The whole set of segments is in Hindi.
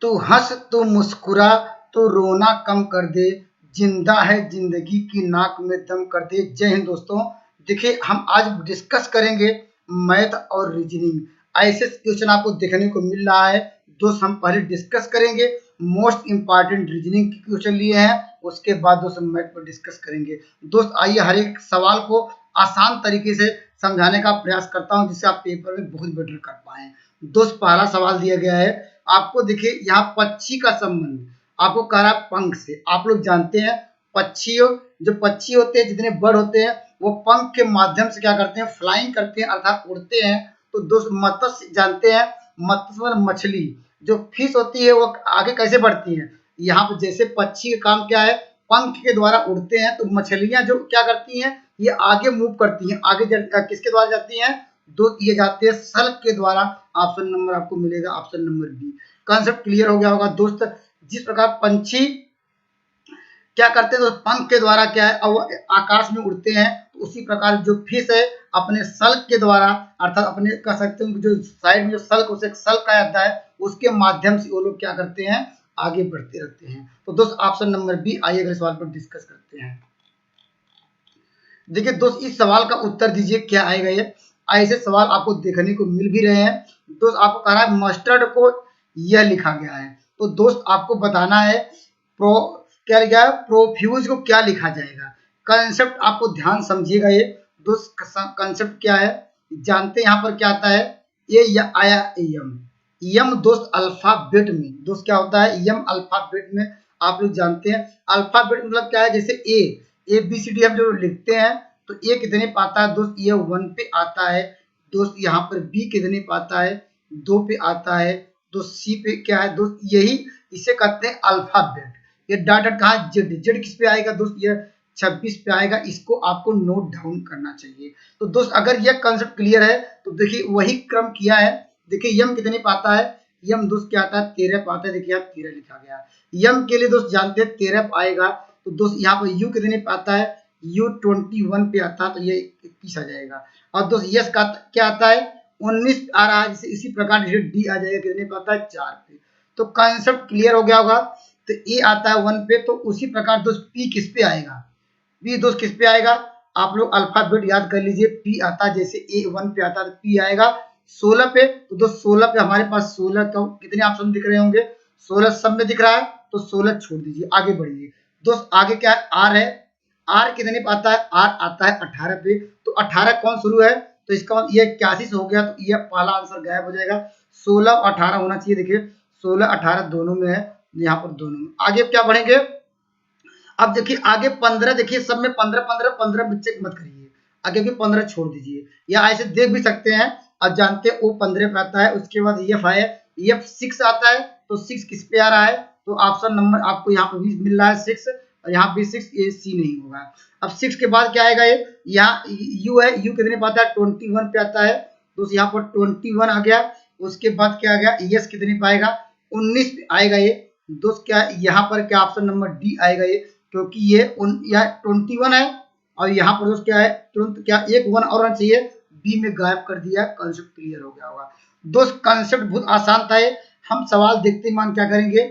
तू हंस तू मुस्कुरा तो रोना कम कर दे, जिंदा है जिंदगी की नाक में दम कर दे। जय हिंद दोस्तों। देखिए हम आज डिस्कस करेंगे मैथ और रीजनिंग। ऐसे क्वेश्चन आपको देखने को मिल रहा है दोस्त। हम पहले डिस्कस करेंगे मोस्ट इंपॉर्टेंट रीजनिंग के क्वेश्चन लिए हैं, उसके बाद दोस्त हम मैथ पर डिस्कस करेंगे। दोस्त आइए हर एक सवाल को आसान तरीके से समझाने का प्रयास करता हूं जिससे आप पेपर में बहुत बेटर कर पाए। दोस्त पहला सवाल दिया गया है आपको, देखिए यहाँ पक्षी का संबंध आपको कह रहा है पंख से। आप लोग जानते हैं पक्षियों जो पक्षी होते हैं, जितने बर्ड होते हैं वो पंख के माध्यम से क्या करते हैं, फ्लाइंग करते हैं अर्थात उड़ते हैं। तो दोस्त मत्स्य जानते हैं, मत्स्य मतलब मछली, जो फिश होती है वो आगे कैसे बढ़ती है। यहाँ पर जैसे पक्षी का काम क्या है, पंख के द्वारा उड़ते हैं, तो मछलियां जो क्या करती हैं, ये आगे मूव करती हैं। आगे किसके द्वारा जाती हैं, दो ये जाते हैं सल्क के द्वारा। ऑप्शन नंबर आपको मिलेगा option number b. Concept clear हो गया होगा दोस्त। जिस प्रकार पंछी क्या करते हैं तो पंख के द्वारा क्या है अब आकाश में उड़ते हैं, तो उसी प्रकार जो फिश है अपने सल्क के द्वारा अर्थात अपने कह सकते हैं जो साइड में जो सल्क उसे सल्क कहा जाता है, उसके माध्यम से वो लोग क्या करते हैं, आगे बढ़ते रहते हैं। तो दोस्त ऑप्शन नंबर बी। आइए अगले सवाल पर डिस्कस करते हैं। देखिए दोस्त इस सवाल का उत्तर दीजिए क्या आएगा। ये ऐसे सवाल आपको देखने को मिल भी रहे हैं दोस्त। आपको कह रहा है मस्टर्ड को यह लिखा गया है, तो दोस्त आपको बताना है क्या लिखा है, प्रोफ्यूज को क्या लिखा जाएगा। कंसेप्ट आपको ध्यान समझिएगा। ये दोस्त कंसेप्ट क्या है जानते हैं, यहाँ पर क्या आता है, ए या आया यम। यम दोस्त अल्फाबेट में दोस्त क्या होता है, यम अल्फाबेट में आप लोग जानते हैं। अल्फाबेट मतलब क्या है, जैसे ए बी सी डी हम जो लिखते हैं तो ए कितने पे आता है दोस्त, ये 1 पे आता है दोस्त। यहाँ पर बी कितने पे आता है, 2 पे आता है दोस्त। सी पे क्या है दोस्त, यही इसे कहते हैं अल्फाबेट। ये डॉट डॉट कहा, जेड किस पे आएगा दोस्त, ये 26 पे आएगा। इसको आपको नोट डाउन करना चाहिए। तो दोस्त अगर यह कंसेप्ट क्लियर है तो देखिए वही क्रम किया है। देखिए यम कितने पे आता है, यम दोस्त क्या आता है 13 पे आता है। देखिए यहाँ 13 लिखा गया। यम के लिए दोस्त जानते हैं 13 पे आएगा। तो दोस्त यहाँ पर यू कितने पे आता है, यू 21 पे आता है, तो ये 21 आ जाएगा। और दोस्त यस का क्या आता है 19 आ रहा है। इसी प्रकार डी आ जाएगा, कितने पे आता है 4 पे। तो कंसेप्ट क्लियर हो गया होगा। तो ए आता है 1 पे, तो उसी प्रकार दोस्त पी किस पे आएगा, पी दोस्त किस पे आएगा, आप लोग अल्फाबेट याद कर लीजिए। पी आता है जैसे ए 1 पे आता है तो पी आएगा 16 पे। तो दोस्त 16 पे हमारे पास 16 का कितने ऑप्शन दिख रहे होंगे, 16 सब में दिख रहा है, तो 16 छोड़ दीजिए, आगे बढ़िए दोस्त। आगे क्या है, आर है। आर कितने पे आता है, आर आता है 18 पे। तो 18 कौन शुरू है, तो इसका मतलब ये 81 से हो गया, तो ये पहला आंसर गायब हो जाएगा। 16 और 18 होना चाहिए। देखिए 16 18 दोनों में है, यहाँ पर दोनों में। आगे क्या बढ़ेंगे, अब देखिए आगे 15, देखिए सब में 15 15 15 बच्चे मत करिए, आगे भी 15 छोड़ दीजिए, या ऐसे देख भी सकते हैं। अब जानते हैं वो 15 पे आता है। उसके बाद एफ है, एफ 6 आता है, तो 6 किस पे आ रहा है, तो ऑप्शन नंबर आपको यहाँ पर भी मिल रहा है 6, और यहाँ भी 6, ये सी नहीं होगा। अब 6 के बाद क्या आएगा, ये यहाँ यू है, यू कितने पे आता है 21 पे आता है, तो यहाँ पर 21 आ गया। उसके बाद क्या आ गया, यस कितने पे आएगा 19 पे आएगा। ये दोस्त क्या यहाँ पर क्या ऑप्शन नंबर डी आएगा, ये क्योंकि ये 21 है, और यहाँ पर दोस्त क्या है तुरंत क्या एक 1 और आना चाहिए, बी में गायब कर दिया। कंसेप्ट क्लियर हो गया होगा दोस्त। कंसेप्ट बहुत आसान था ये। हम सवाल देखते ही मान क्या करेंगे,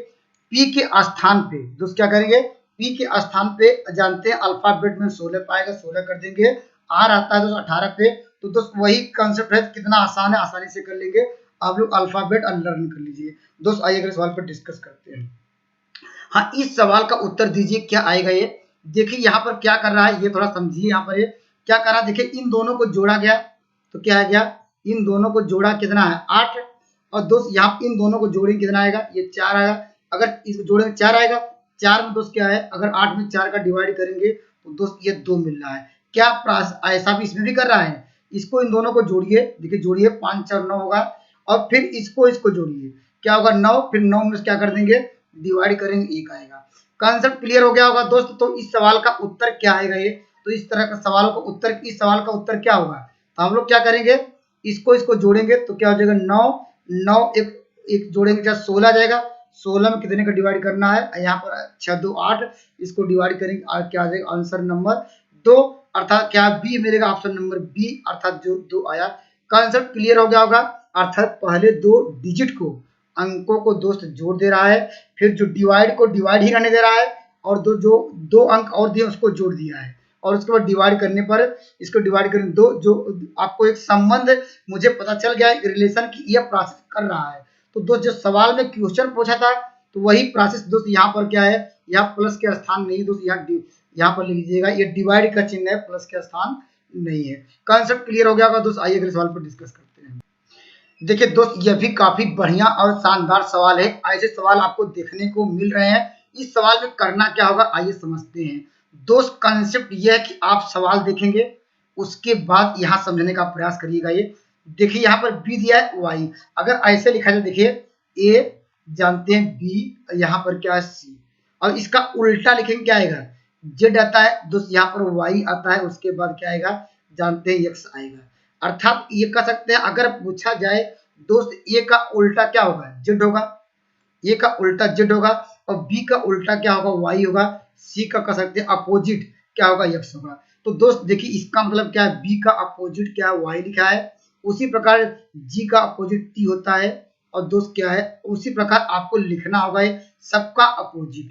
पी के स्थान पे दोस्त क्या करेंगे, पी के स्थान पे जानते हैं अल्फाबेट में 16 पाएगा, 16 कर देंगे। आर आता है दोस्त 18 पे, तो दोस्त वही कंसेप्ट है, कितना आसान है, आसानी से कर लेंगे। आप लोग अल्फाबेट लर्न कर लीजिए दोस्त। आइए अगले सवाल पर डिस्कस करते हैं। हाँ इस सवाल का उत्तर दीजिए क्या आएगा। ये देखिए यहाँ पर क्या कर रहा है, ये थोड़ा समझिए। यहाँ पर ये क्या कर रहा है, देखिए इन दोनों को जोड़ा गया, तो क्या आ गया, इन दोनों को जोड़ा कितना है 8, और दोस्त यहाँ इन दोनों को जोड़ेंगे कितना आएगा, ये 4 आएगा। अगर इसको जोड़ेंगे 4 आएगा। 4 में दोस्त क्या है, अगर 8 में 4 का डिवाइड करेंगे तो दोस्त ये 2 मिल रहा है। क्या ऐसा भी इसमें भी कर रहा है, इसको इन दोनों को जोड़िए, देखिए जोड़िए 5 4 9 होगा, और फिर इसको जोड़िए क्या होगा 9, फिर 9 में क्या कर देंगे डिवाइड करेंगे 1 आएगा। कंसेप्ट क्लियर हो गया होगा दोस्त। तो इस सवाल का उत्तर क्या आएगा, ये तो इस तरह का सवालों का उत्तर, इस सवाल का उत्तर क्या होगा, तो हम लोग क्या करेंगे, इसको जोड़ेंगे तो क्या हो जाएगा 9 9 एक जोड़ेंगे क्या 16 आ जाएगा। 16 में कितने का डिवाइड करना है, यहाँ पर 6 2 8, इसको डिवाइड करेंगे और क्या आ जाएगा आंसर नंबर 2, अर्थात क्या बी मिलेगा ऑप्शन नंबर बी, अर्थात जो 2 आया। कंसेप्ट क्लियर हो गया होगा। अर्थात पहले 2 डिजिट को अंकों को दोस्त जोड़ दे रहा है, फिर जो डिवाइड को डिवाइड ही रहने दे रहा है, और दो अंक और दिए उसको जोड़ दिया है, और उसके बाद डिवाइड करने पर इसको डिवाइड करने दो, जो आपको एक संबंध मुझे पता चल गया एक रिलेशन की यह प्रोसेस कर रहा है। तो दोस्त जो सवाल में क्वेश्चन पूछा था तो वही प्रोसेस दोस्त यहाँ पर क्या है, यहाँ प्लस के स्थान नहीं दोस्त, यहाँ पर लिख लीजिएगा, ये डिवाइड का चिन्ह है, प्लस के स्थान नहीं है। कॉन्सेप्ट क्लियर हो गया होगा दोस्त, आइए अगले सवाल पर डिस्कस करते हैं। देखिए दोस्त यह भी काफी बढ़िया और शानदार सवाल है, ऐसे सवाल आपको देखने को मिल रहे हैं। इस सवाल में करना क्या होगा आइए समझते हैं। दोस्त कॉन्सेप्ट यह है कि आप सवाल देखेंगे, उसके बाद यहाँ समझने का प्रयास करिएगा। ये देखिए यहाँ पर बी दिया है वाई, अगर ऐसे लिखा जाए, देखिए ए जानते हैं बी, यहाँ पर क्या है सी, और इसका उल्टा लिखेंगे क्या आएगा, जेड आता है दोस्त, यहाँ पर वाई आता है, उसके बाद क्या आएगा जानते हैं एक्स आएगा। अर्थात ये कह सकते हैं अगर पूछा जाए दोस्त ए का उल्टा क्या होगा, जेड होगा, ए का उल्टा जेड होगा, और बी का उल्टा क्या होगा वाई होगा, सी का कह सकते हैं अपोजिट क्या होगा एक्स होगा। तो दोस्त देखिए इसका मतलब क्या है, बी का अपोजिट क्या है वाई लिखा है, उसी प्रकार जी का अपोजिट टी होता है, और दोस्त क्या है उसी प्रकार आपको लिखना होगा सबका अपोजिट।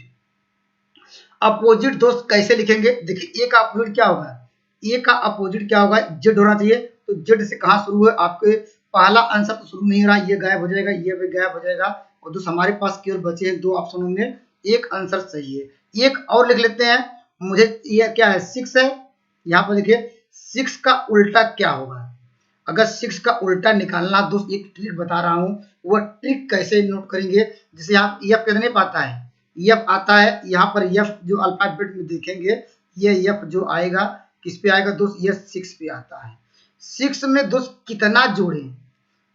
अपोजिट दोस्त कैसे लिखेंगे, देखिए ए का अपोजिट क्या होगा, ए का अपोजिट क्या होगा जेड होना चाहिए, तो जेड से कहाँ शुरू है, आपके पहला आंसर तो शुरू नहीं हो रहा, ये गायब हो जाएगा, ये भी गायब हो जाएगा, और दोस्त हमारे पास केवल बचे हैं दो ऑप्शन होंगे, एक आंसर सही है। एक और लिख लेते हैं, मुझे ये क्या है 6 है, यहाँ पर देखिए 6 का उल्टा क्या होगा, अगर 6 का उल्टा निकालना दोस्त एक ट्रिक बता रहा हूँ, वह ट्रिक कैसे नोट करेंगे, जैसे यहाँ एफ कितने पाता है, एफ आता है, यहाँ पर एफ जो अल्फाबेट में देखेंगे ये एफ जो आएगा किस पे आएगा दोस्त, ये 6 पे आता है। 6 में दोस्त कितना जोड़े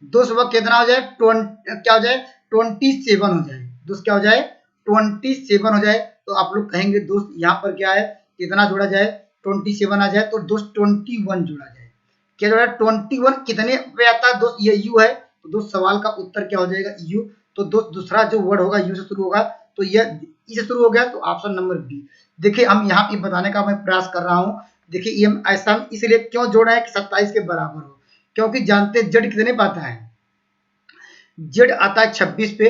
दोस्त, वह कितना हो जाए, क्या हो जाए 27 हो जाए दोस्त, क्या हो जाए 27 हो जाए। तो आप लोग कहेंगे दोस्त यहाँ पर क्या है कितना जोड़ा जाए, 27 आ जाए, तो दोस्त 21 जोड़ा जाए, क्या जोड़ा 21 कितने पे आता है दोस्त, ये यू है, तो दोस्त सवाल का उत्तर क्या हो जाएगा यू। तो दोस्त दूसरा जो वर्ड होगा यू से शुरू होगा, तो यह ई से शुरू हो गया, तो ऑप्शन नंबर बी। देखिए हम यहाँ पे बताने का मैं प्रयास कर रहा हूँ, देखिए ये ऐसा हम इसलिए क्यों जोड़ा है कि 27 के बराबर हो, क्योंकि जानते हैं जेड कितने पाता है, जेड आता है 26 पे,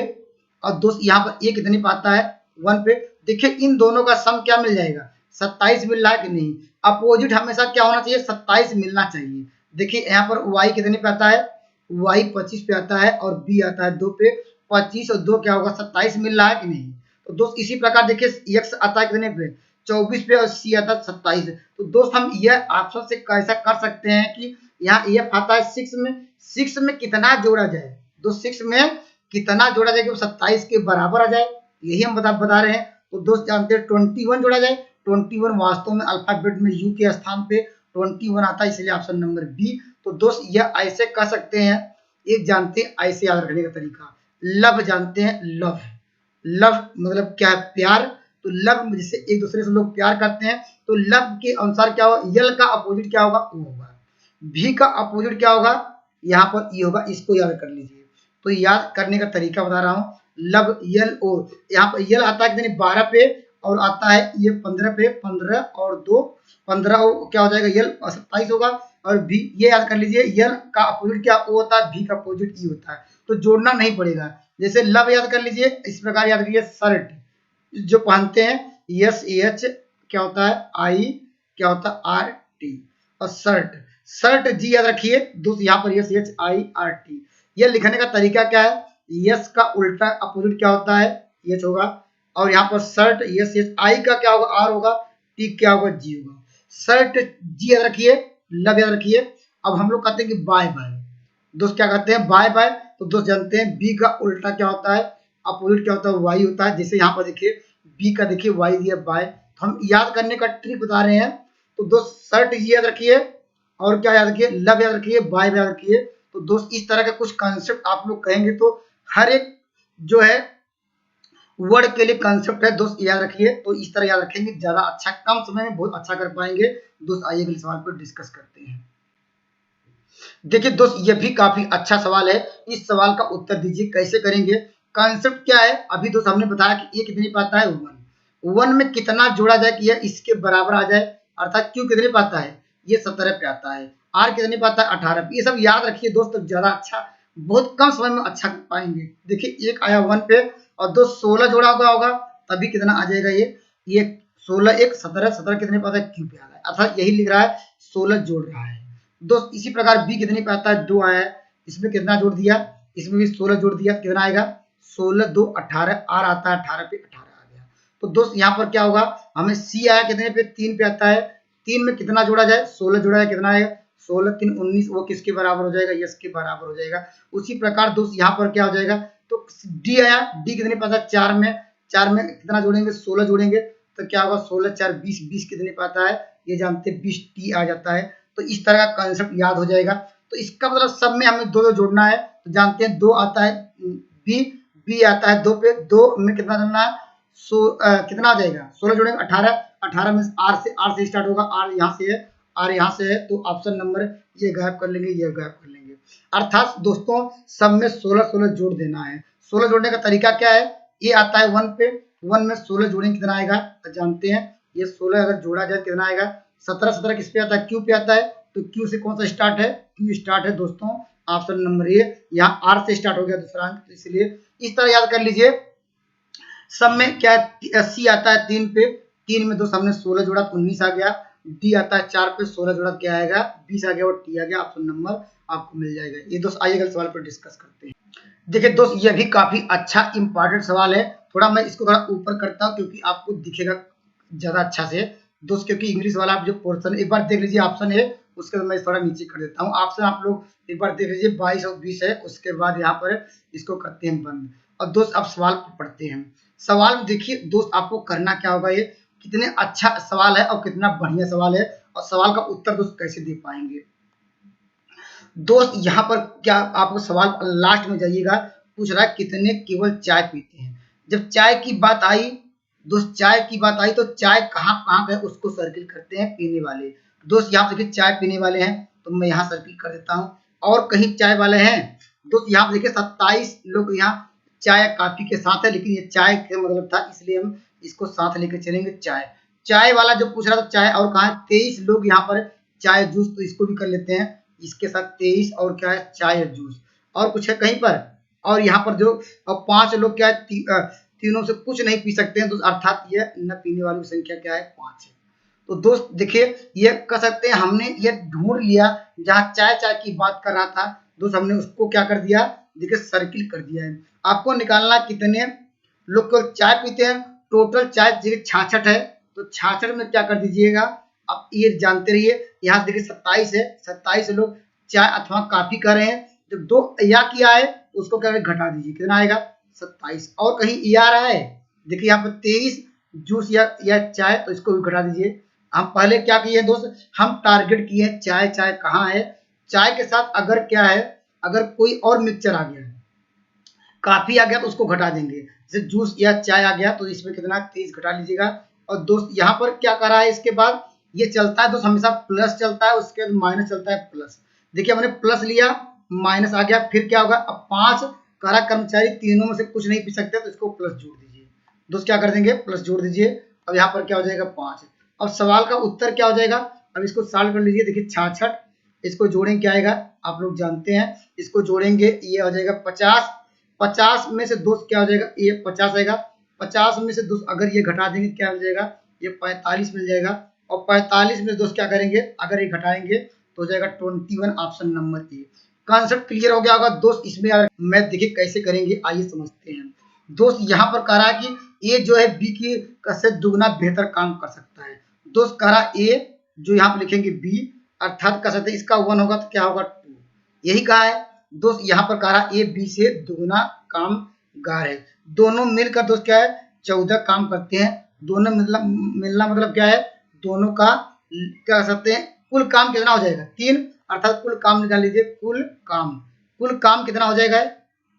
और दोस्त यहाँ पर ए कितने पाता है 1 पे। देखिए इन दोनों का सम क्या मिल जाएगा 27 मिल रहा है कि नहीं, अपोजिट हमेशा क्या होना चाहिए 27 मिलना चाहिए। देखिए यहाँ पर y कितने पे आता है, y 25 पे आता है, और b आता है 2 पे, 25 और 2 क्या होगा 27 मिल रहा है कि नहीं। तो दोस्त इसी प्रकार देखिए x आता है कितने पे 24 पे, और c आता है 27। तो दोस्त हम यह ऑप्शन से कैसा कर सकते हैं कि यहाँ f आता है 6 में कितना जोड़ा जाए, दोस्त 6 में कितना जोड़ा जाए कि 27 के बराबर आ जाए, यही हम बता रहे हैं। तो दोस्त जानते हैं 21 जोड़ा जाए, 21 वास्तव में अल्फाबेट में यू के स्थान पे 21 आता है, इसलिए ऑप्शन नंबर बी। तो दोस्त यह ऐसे कह सकते हैं, एक जानते हैं ऐसे याद रखने का तरीका, लव जानते हैं, लव लव मतलब क्या है प्यार, तो लव जिससे एक दूसरे से लोग प्यार करते हैं, तो लव के अनुसार क्या होगा, यल का अपोजिट क्या होगा ओ होगा, भी का अपोजिट क्या होगा यहाँ पर ई होगा, इसको याद कर लीजिए। तो याद करने का तरीका बता रहा हूँ, लव यल ओ, यहाँ पर यल आता है कितने 12 पे, और आता है ये 15 पे, 15 और 2 15 क्या हो जाएगा यल 27 होगा, और भी ये याद कर लीजिए यल का अपोजिट क्या ओ होता है, भी का अपोजिट ई होता है, तो जोड़ना नहीं पड़ेगा। जैसे लव याद कर लीजिए, इस प्रकार याद करिए शर्ट जो पहनते हैं, यस एच क्या होता है आई क्या होता है आर टी, और शर्ट शर्ट जी याद रखिए दोस्त, यहाँ पर yes H I R T. यह लिखने का तरीका क्या है, यस का उल्टा अपोजिट क्या होता है एच होगा, और यहाँ पर शर्ट यस एच आई का क्या होगा आर होगा, टी क्या होगा जी होगा, शर्ट जी याद रखिए, लव याद रखिए। अब हम लोग कहते हैं कि बाय बाय, दोस्त क्या कहते हैं बाय बाय, तो दोस्त जानते हैं बी का उल्टा क्या होता है, अपोजिट क्या होता है वाई होता है, जैसे यहाँ पर देखिए बी का देखिए वाई दिया बाय, तो हम याद करने का ट्रिक बता रहे हैं। तो दोस्त शर्ट जी याद रखिए, और क्या याद रखिए लव याद रखिए, बाय याद रखिए। तो दोस्त इस तरह के कुछ कॉन्सेप्ट आप लोग कहेंगे तो हर एक जो है वर्ड के लिए कॉन्सेप्ट है दोस्त, याद रखिए। तो इस तरह याद रखेंगे ज्यादा अच्छा, कम समय में बहुत अच्छा कर पाएंगे दोस्त। आइए अगले सवाल पर डिस्कस करते हैं। देखिए दोस्त ये भी काफी अच्छा सवाल है, इस सवाल का उत्तर दीजिए कैसे करेंगे। कॉन्सेप्ट क्या है, अभी दोस्त हमने बताया कि ये कितनी पाता है 1 में कितना जोड़ा जाए कि यह इसके बराबर आ जाए, अर्थात क्यू कितने पाता है ये 17 पे आता है, आर कितने पाता है 18 पे। ये सब याद रखिए दोस्त, ज्यादा अच्छा बहुत कम समय में अच्छा कर पाएंगे। देखिए एक आया 1 पे और 2 16 जोड़ा हुआ होगा तभी कितना आ जाएगा ये 16 1 17 17 कितने पे आता है, क्यू पे आता है, अर्थात यही लिख रहा है 16 जोड़ रहा है। दोस्त इसी प्रकार बी कितने पे आता है, 2 आया है, इसमें कितना जोड़ दिया, इसमें भी 16 जोड़ दिया, कितना आएगा 16 2 18, आर आता है 18 पे 18 आ गया। तो दोस्त यहाँ पर क्या होगा, हमें सी आया कितने पे, 3 पे आता है, 3 में कितना जोड़ा जाए, 16 जोड़ा जाए, कितना आएगा 16 3 19, वो किसके बराबर हो जाएगा, यस के बराबर हो जाएगा। उसी प्रकार दोस्त यहाँ पर क्या हो जाएगा, तो डी आया, डी कितने पे आता है 4 में कितना जोड़ेंगे 16 जोड़ेंगे, तो क्या होगा 16 4 20, 20 कितने पे आता है, ये जानते हैं 20 टी आ जाता है। तो इस तरह का कंसेप्ट याद हो जाएगा। तो इसका मतलब सब में हमें दो दो जोड़ना है, तो जानते हैं 2 आता है बी, बी आता है 2 पे, 2 में कितना जोड़ना है, कितना आ जाएगा 16 जोड़ेंगे 18, 18 में आर से स्टार्ट होगा, आर यहाँ से है, आर यहाँ से है, तो ऑप्शन नंबर ये गायब कर लेंगे, ये गायब कर लेंगे। अर्थात दोस्तों सब में 16 16 जोड़ देना है। 16 जोड़ने का तरीका क्या है, ये आता है 1 पे, 1 में 16 जोड़ेंगे कितना आएगा, तो जानते हैं ये 16 अगर जोड़ा जाए कितना आएगा, 17 17 किस पे आता है, क्यू पे आता है, तो क्यू से कौन सा स्टार्ट है, क्यू स्टार्ट है दोस्तों, ऑप्शन नंबर ए, यहाँ आर से स्टार्ट हो गया दूसरा अंक, तो इसलिए इस तरह याद कर लीजिए। सब में क्या है, सी आता है 3 पे, 3 में 2 हमने 16 जोड़ा तो 19 आ गया, डी आता है 4 पे, 16 जोड़ा क्या आएगा 20 आ गया, और टी आ गया, ऑप्शन नंबर आपको मिल जाएगा। ये दोस्त आइए अगले सवाल पर डिस्कस करते हैं। देखिए दोस्त ये भी काफी अच्छा इंपॉर्टेंट सवाल है, थोड़ा मैं इसको थोड़ा ऊपर करता हूँ क्योंकि आपको दिखेगा ज्यादा अच्छा से दोस्त, क्योंकि इंग्लिश वाला आप जो पोर्शन एक बार देख लीजिए ऑप्शन है, उसके बाद मैं थोड़ा नीचे कर देता हूँ। ऑप्शन आप लोग एक बार देख लीजिए 22 और 20 है, उसके बाद यहाँ पर इसको करते हैं बंद। और दोस्त अब सवाल पढ़ते हैं। सवाल में देखिए दोस्त आपको करना क्या होगा, ये कितने अच्छा सवाल है और कितना बढ़िया सवाल है, और सवाल का उत्तर दोस्त कैसे दे पाएंगे। दोस्त यहाँ पर क्या आपको सवाल लास्ट में जाइएगा, पूछ रहा है कितने केवल चाय पीते हैं। जब चाय की बात आई दोस्त, चाय की बात आई तो चाय कहाँ कहाँ पे उसको सर्किल करते हैं, पीने वाले। दोस्त यहाँ देखिए चाय पीने वाले हैं तो मैं यहाँ सर्किल कर देता हूँ, और कहीं चाय वाले हैं दोस्त, यहाँ देखिए 27 लोग यहाँ चाय कॉफी के साथ है, लेकिन ये चाय का मतलब था इसलिए हम इसको साथ लेकर चलेंगे। चाय चाय वाला जो पूछ रहा था चाय, और कहा 23 लोग यहाँ पर चाय जूस, तो इसको भी कर लेते हैं इसके साथ 23, और क्या है चाय जूस, और कुछ है कहीं पर, और यहाँ पर जो 5 लोग क्या है तीनों से कुछ नहीं पी सकते हैं, तो अर्थात ये न पीने वालों की संख्या क्या है 5 है। तो दोस्त देखिए ये कह सकते हैं हमने ये ढूंढ लिया, जहाँ चाय चाय की बात कर रहा था दोस्त हमने उसको क्या कर दिया, देखिए सर्किल कर दिया है। आपको निकालना कितने लोग को चाय पीते हैं, टोटल चाय 66 है, तो 66 में क्या कर दीजिएगा, आप ये जानते रहिए, यहाँ देखिए 27 है, 27 लोग चाय अथवा कॉफी कर रहे हैं, जब 2 या किया है उसको क्या घटा दीजिए, कितना आएगा 27, और कहीं ई आ रहा है देखिए यहाँ पर 23 जूस या चाय, तो इसको भी घटा दीजिए। हम पहले क्या किए दोस्त, हम टारगेट किए चाय, चाय कहाँ है, चाय के साथ अगर क्या है, अगर कोई और मिक्सचर आ गया, कॉफी आ गया तो उसको घटा देंगे, जैसे जूस या चाय आ गया तो इसमें कितना 23 घटा लीजिएगा। और दोस्त यहाँ पर क्या करा है, इसके बाद ये चलता है दोस्त हमेशा प्लस चलता है, उसके बाद माइनस चलता है प्लस। देखिए हमने प्लस लिया माइनस आ गया, फिर क्या होगा, अब 5 करा कर्मचारी तीनों में से कुछ नहीं पी सकते, तो इसको प्लस जोड़ दीजिए दोस्त, क्या कर देंगे प्लस जोड़ दीजिए। अब यहाँ पर क्या हो जाएगा 5। अब सवाल का उत्तर क्या हो जाएगा, अब इसको सॉल्व कर लीजिए। देखिए 66 इसको जोड़ेंगे क्या आएगा, आप लोग जानते हैं, इसको जोड़ेंगे ये हो जाएगा 50, 50 में से दोस्त क्या हो जाएगा, ये 50 आएगा, 50 में से दोस्त अगर ये घटा देंगे क्या हो जाएगा, ये 45 मिल जाएगा, और 45 में दोस्त क्या करेंगे, अगर ये घटाएंगे तो हो जाएगा 21, option number A. Concept clear हो गया होगा दोस्त। इसमें अगर मैथ देखिए कैसे करेंगे, आइए समझते हैं दोस्त। यहाँ पर कह रहा है कि ए जो है बी की से दुगना बेहतर काम कर सकता है। दोस्त कह रहा ए जो यहाँ पर लिखेंगे बी, अर्थात कह सकते हैं इसका 1 होगा तो क्या होगा 2, यही कहा है दोस्त। यहाँ पर कह रहा ए बी से दुगना कामगार है, दोनों मिलकर दोस्त क्या है 14 काम करते हैं। दोनों मिलना मतलब क्या है, दोनों का क्या कर सकते हैं, कुल काम कितना हो जाएगा 3, अर्थात कुल काम निकाल लीजिए, कुल काम कितना हो जाएगा,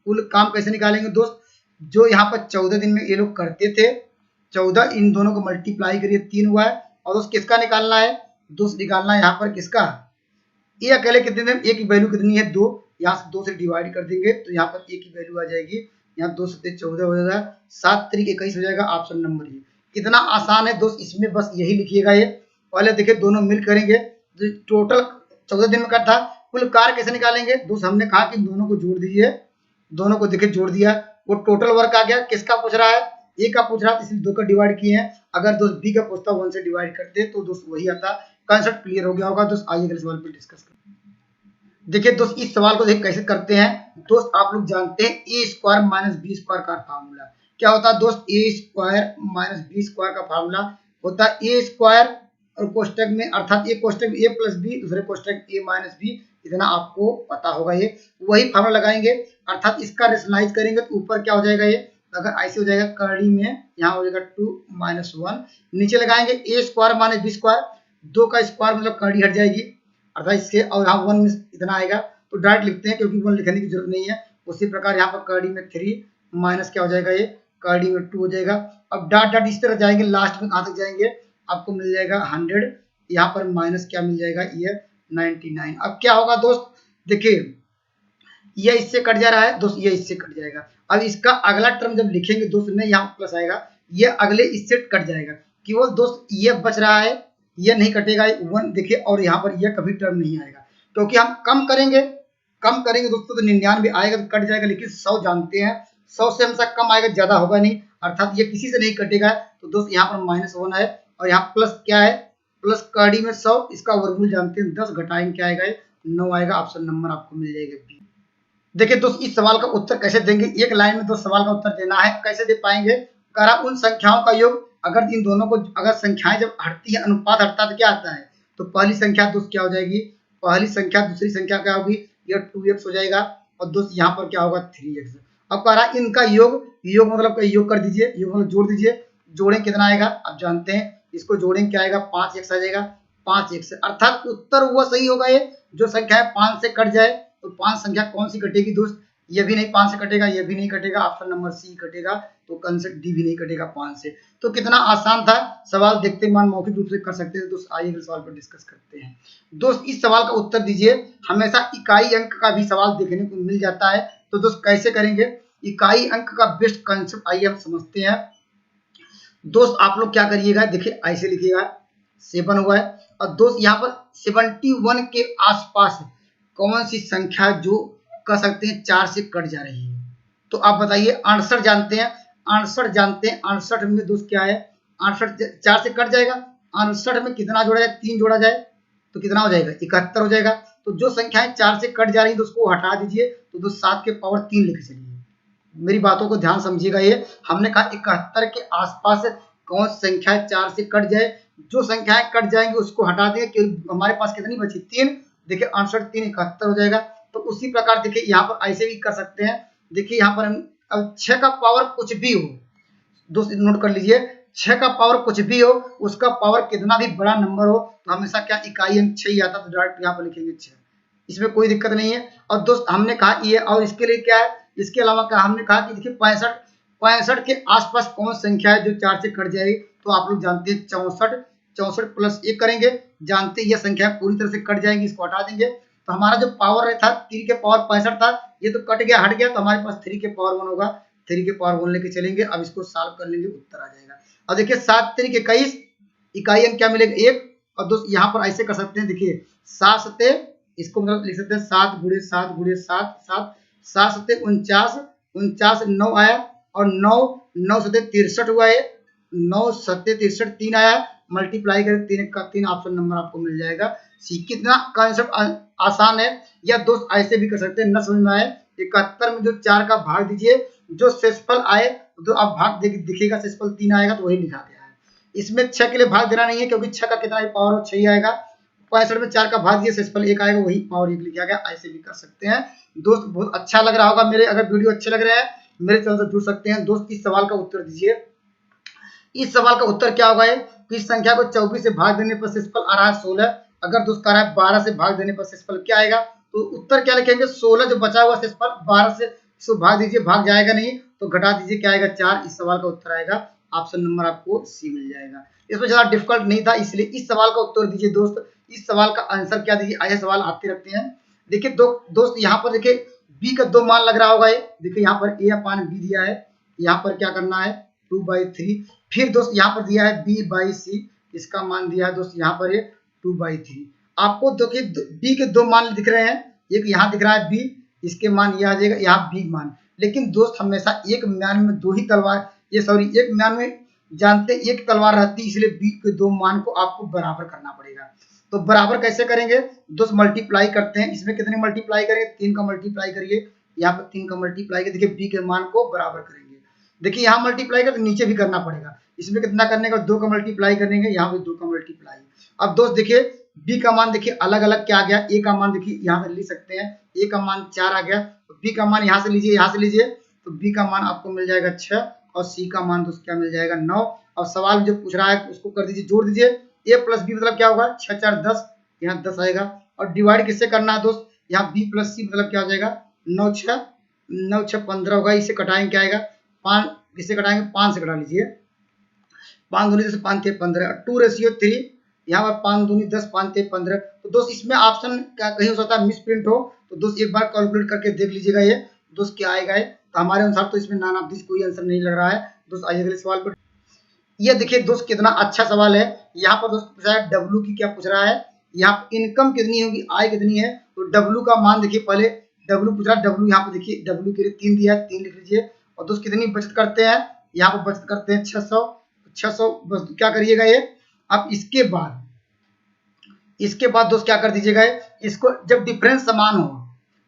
कुल काम कैसे निकालेंगे दोस्त, जो यहाँ पर 14 दिन में ये लोग करते थे, 14 इन दोनों को मल्टीप्लाई करिए 3 हुआ है, और दोस्त किसका निकालना है, दोस्त निकालना है यहाँ पर किसका, ये अकेले कितने दिन, ए की वैल्यू कितनी है 2, यहाँ से 2 से डिवाइड कर देंगे तो यहाँ पर ए की वैल्यू आ जाएगी, यहाँ 2 से 14 हो जाएगा, 7 3 21 हो जाएगा, ऑप्शन नंबर ए। कितना आसान है दोस्त, इसमें बस यही लिखिएगा। ये पहले देखिए दोनों मिल करेंगे, टोटल 14 दिन में का था, कुल कार्य कैसे निकालेंगे दोस्त, हमने कहा कि दोनों को जोड़ दीजिए, दोनों को देखिए जोड़ दिया, वो टोटल वर्क आ गया। किसका पूछ रहा है, ए का पूछ रहा है, इसलिए 2 का डिवाइड किए हैं। अगर दोस्त बी का पूछता 1 से डिवाइड करते तो दोस्त वही आता। कंसेप्ट क्लियर हो गया होगा दोस्त। आइए अगले सवाल पर डिस्कस करते हैं। देखिए दोस्त इस सवाल को देख कैसे करते हैं दोस्त, आप लोग जानते हैं ए स्क्वायर माइनस बी स्क्वायर का फार्मूला क्या होता है दोस्त, ए स्क्वायर माइनस बी स्क्वायर का फार्मूला होता है ए स्क्वायर और कोष्टक में, अर्थात एक कोष्टक में ए प्लस बी, दूसरे कोष्टक ए माइनस बी, इतना आपको पता होगा। ये वही फार्मूला लगाएंगे, अर्थात इसका रेशनलाइज करेंगे तो ऊपर क्या हो जाएगा, ये अगर ऐसे हो जाएगा कर्ली में, यहाँ हो जाएगा 2 माइनस 1, नीचे लगाएंगे ए स्क्वायर माइनस बी स्क्वायर, 2 का स्क्वायर मतलब कर्ली हट जाएगी, अर्थात इससे, और यहाँ 1 में इतना आएगा तो डायरेक्ट लिखते हैं क्योंकि 1 लिखने की जरूरत नहीं है। उसी प्रकार यहाँ पर कर्ली में 3 माइनस क्या हो जाएगा, ये कर्ली में 2 हो जाएगा। अब डॉट डॉट इस तरह जाएंगे, लास्ट में कहाँ तक जाएंगे, आपको मिल जाएगा 100, यहाँ पर माइनस क्या मिल जाएगा, ये 99। अब क्या होगा दोस्त, देखिए ये इससे कट जा रहा है दोस्त, ये इससे कट जाएगा। अब इसका अगला टर्म जब लिखेंगे दोस्त में यहाँ प्लस आएगा, ये अगले इससे कट जाएगा, केवल दोस्त ये बच रहा है, ये नहीं कटेगा 1 देखिए, और यहाँ पर ये कभी टर्म नहीं आएगा क्योंकि हम कम करेंगे दोस्तों तो 99 आएगा तो कट जाएगा, लेकिन 100 जानते हैं 100 से हमेशा कम आएगा, ज्यादा होगा नहीं, अर्थात ये किसी से नहीं कटेगा। तो दोस्त यहाँ पर -1 है और यहाँ प्लस क्या है, प्लस कर्ली में 100, इसका वर्गमूल जानते हैं 10, घटाएंगे क्या आएगा, 9 आएगा। ऑप्शन नंबर आपको मिल जाएगा बी। देखिए दोस्त इस सवाल का उत्तर कैसे देंगे, एक लाइन में दोस्त सवाल का उत्तर देना है, कैसे दे पाएंगे, करा उन संख्याओं का योग, अगर इन दोनों को, अगर संख्याएं जब हटती है, अनुपात हटता है तो क्या आता है, तो पहली संख्या दोस्त क्या हो जाएगी, पहली संख्या दूसरी संख्या क्या होगी, यह 2x हो जाएगा, और दोस्त यहाँ पर क्या होगा 3x। अब कह रहा इनका योग, योग मतलब योग कर दीजिए, योग मतलब जोड़ दीजिए, जोड़ें कितना आएगा, आप जानते हैं इसको जोड़ें क्या आएगा, 5x आ जाएगा, 5x, अर्थात उत्तर वो सही होगा ये जो संख्या 5 से कट जाए। तो 5 संख्या कौन सी कटेगी दोस्त, ये भी नहीं 5 से कटेगा, ये भी नहीं कटेगा, ऑप्शन नंबर सी कटेगा, तो कंसेप्ट डी भी नहीं कटेगा 5 से। तो कितना आसान था सवाल, देखते मान मौखिक रूप से कर सकते हैं दोस्त। आइए सवाल पर डिस्कस करते हैं दोस्त। इस सवाल का उत्तर दीजिए, हमेशा इकाई अंक का भी सवाल देखने को मिल जाता है, तो दोस्त कैसे करेंगे इकाई अंक का बेस्ट कंसेप्ट, आइए हम समझते हैं दोस्त। आप लोग क्या करिएगा, देखिए ऐसे लिखिएगा 7 हुआ है, और दोस्त यहाँ पर 71 के आसपास कौन सी संख्या जो कह सकते हैं 4 से कट जा रही है, तो आप बताइए। 68 जानते हैं, 68 जानते हैं, 68 में दोस्त क्या है, 68 4 से कट जाएगा, 68 में कितना जोड़ा जाए, 3 जोड़ा जाए तो कितना हो जाएगा, 71 हो जाएगा। तो जो संख्याएं 4 से कट जा रही है तो उसको हटा दीजिए, तो दोस्त 7 के पावर 3 लेके चलिए। मेरी बातों को ध्यान समझिएगा, ये हमने कहा 71 के आसपास कौन सी संख्या 4 से कट जाए, जो संख्याएं कट जाएंगी उसको हटा देंगे, क्योंकि हमारे पास कितनी बची 3, देखिए 68 3 71 हो जाएगा। तो उसी प्रकार देखिए यहाँ पर ऐसे भी कर सकते हैं, देखिए यहाँ पर अब 6 का पावर कुछ भी हो दोस्त, नोट कर लीजिए, 6 का पावर कुछ भी हो, उसका पावर कितना भी बड़ा नंबर हो तो हमेशा क्या इकाई अंक 6 ही आता, तो डायरेक्ट यहाँ पर लिखेंगे 6, इसमें कोई दिक्कत नहीं है। और दोस्त हमने कहा ये, और इसके लिए क्या है, इसके अलावा क्या हमने कहा कि देखिए 65 के आसपास कौन संख्या है जो 4 से कट जाएगी, तो आप लोग जानते हैं 64 प्लस 1 करेंगे, जानते हैं यह संख्या पूरी तरह से कट जाएगी, इसको हटा देंगे। तो हमारा जो पावर था 3 के पावर 65 था, ये तो कट गया हट गया, तो हमारे पास 3 के पावर 1 होगा, 3 के पावर 1 लेके चलेंगे। अब इसको सॉल्व कर लेंगे, उत्तर आ जाएगा। अब देखिए 7 3 21, इकाई अंक क्या मिलेगा 1, और दोस्त यहाँ पर ऐसे कर सकते हैं, देखिए 7 सते, इसको मतलब लिख सकते हैं 7 गुणे 7 गुणे 7 7 7 सते 49, 49 9 आया, और 9 सते 63 हुआ है, 9 सते 63 3 आया, मल्टीप्लाई करें 3 का 3, ऑप्शन नंबर आपको मिल जाएगा सी। कितना कंसेप्ट आसान है, या दोस्त ऐसे भी कर सकते हैं, न समझ में आए 71 में जो 4 का भाग दीजिए, जो शेषफल आए तो आप भाग दिखेगा, शेषफल 3 आएगा तो वही लिखा गया है। इसमें 6 के लिए भाग देना नहीं है, क्योंकि 6 का कितना भी पावर हो 6 ही आएगा। 65 में 4 का भाग दिए, शेषफल 1 आएगा, वही पावर 1 लिखा गया। ऐसे भी कर सकते हैं दोस्त, बहुत अच्छा लग रहा होगा मेरे, अगर वीडियो अच्छे लग रहे हैं मेरे चैनल से जुड़ सकते हैं दोस्त। इस सवाल का उत्तर दीजिए, इस सवाल का उत्तर क्या होगा, इस संख्या को 24 से भाग देने पर शेषफल आ रहा है 16, अगर दोस्त कह रहा है 12 से भाग देने पर शेषफल क्या आएगा, तो उत्तर क्या लिखेंगे 16, जो बचा हुआ शेषफल 12 से इसको भाग दीजिए, भाग जाएगा नहीं तो घटा दीजिए, क्या आएगा 4। इस सवाल का उत्तर आएगा, ऑप्शन नंबर आपको सी मिल जाएगा। इसमें ज्यादा डिफिकल्ट नहीं था, इसलिए इस सवाल का उत्तर दीजिए दोस्त। इस सवाल का आंसर क्या दीजिए, ऐसे सवाल आते रहते हैं। देखिए दोस्त यहाँ पर देखिए बी का 2 मान लग रहा होगा, ये देखिए यहाँ पर a अपान बी दिया है, यहाँ पर क्या करना है 2/3, फिर दोस्त यहाँ पर दिया है b/c, इसका मान दिया है दोस्त यहाँ पर 2/3। आपको देखिए बी के दो मान दिख रहे हैं, एक यहाँ दिख रहा है बी, इसके मान ये आ जाएगा, यहाँ बी मान। लेकिन दोस्त हमेशा एक म्यान में दो ही तलवार, ये सॉरी एक म्यान में जानते एक तलवार रहती है, इसलिए बी के दो मान को आपको बराबर करना पड़ेगा। तो बराबर कैसे करेंगे दोस्त, मल्टीप्लाई करते हैं। इसमें कितने मल्टीप्लाई करेंगे, 3 का मल्टीप्लाई करिए, यहाँ पर 3 का मल्टीप्लाई करिए, देखिए बी के मान को बराबर करेंगे। देखिए यहाँ मल्टीप्लाई कर तो नीचे भी करना पड़ेगा, इसमें कितना करने का, 2 का मल्टीप्लाई करेंगे, यहाँ पे 2 का मल्टीप्लाई। अब दोस्त देखिए बी का मान देखिए अलग अलग क्या आ गया, ए का मान देखिए यहाँ से ले सकते हैं, ए का मान 4 आ गया, तो बी का मान यहाँ से लीजिए, यहाँ से लीजिए, तो बी का मान आपको मिल जाएगा 6 और सी का मान दोस्त क्या मिल जाएगा 9। अब सवाल जो पूछ रहा है उसको कर दीजिए, जोड़ दीजिए, ए प्लस बी मतलब क्या होगा 6 4 10, यहाँ 10 आएगा। और डिवाइड किससे करना है दोस्त, यहाँ बी प्लस सी मतलब क्या हो जाएगा 9 6 15 होगा, इसे कटाएंगे क्या आएगा 5, किससे कटाएंगे 5 से कटा लीजिए, 5 दूनी 10 5 3 15, 2:3, यहाँ पर 5 दूनी 10 5 3 15। तो दोस्त इसमें ऑप्शन कहीं हो सकता है मिस प्रिंट हो, तो दोस्त एक बार कैलकुलेट करके देख लीजिएगा ये दोस्त क्या आएगा है। तो हमारे अनुसार तो इसमें नॉन ऑफ दिस कोई आंसर नहीं लग रहा है दोस्त। आइए अगले सवाल पर, ये देखिए दोस्त कितना अच्छा सवाल है। यहाँ पर दोस्त पूछा है डब्ल्यू की, क्या पूछ रहा है, यहाँ इनकम कितनी होगी, आय कितनी है, तो डब्ल्यू का मान देखिए, पहले डब्ल्यू पूछ रहा है, डब्ल्यू यहाँ पे देखिए डब्ल्यू के लिए 3 दिया है, 3 लिख लीजिए। और दोस्त कितनी बचत करते हैं, यहाँ पर बचत करते हैं 600 बस क्या करिएगा ये। अब इसके बाद दोस्त क्या कर दीजिएगा, इसको जब डिफरेंस समान हो,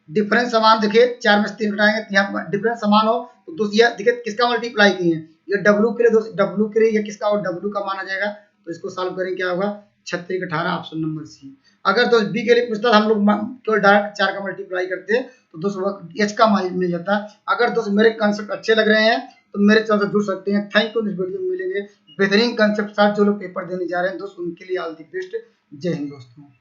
डिफरेंस समान देखिए 4 में से 3 घटाएंगे, यहाँ पर डिफरेंस समान हो तो दोस्त ये देखिए किसका मल्टीप्लाई किए हैं, ये डब्ल्यू के लिए दोस्त, डब्ल्यू के लिए ये किसका और डब्ल्यू का मान आ जाएगा। तो इसको सॉल्व करेंगे क्या होगा 36 18, ऑप्शन नंबर सी। अगर दोस्त बी के लिए पूछता हम लोग केवल डायरेक्ट 4 का मल्टीप्लाई करते हैं तो दोस्त वह एच का मान मिल जाता है। अगर दोस्त मेरे कंसेप्ट अच्छे लग रहे हैं तो मेरे चैनल से जुड़ सकते हैं। थैंक यू, इस वीडियो में मिलेंगे बेहतरीन कंसेप्ट साथ जो लोग पेपर देने जा रहे हैं दोस्त, उनके लिए ऑल द बेस्ट। जय हिंद दोस्तों।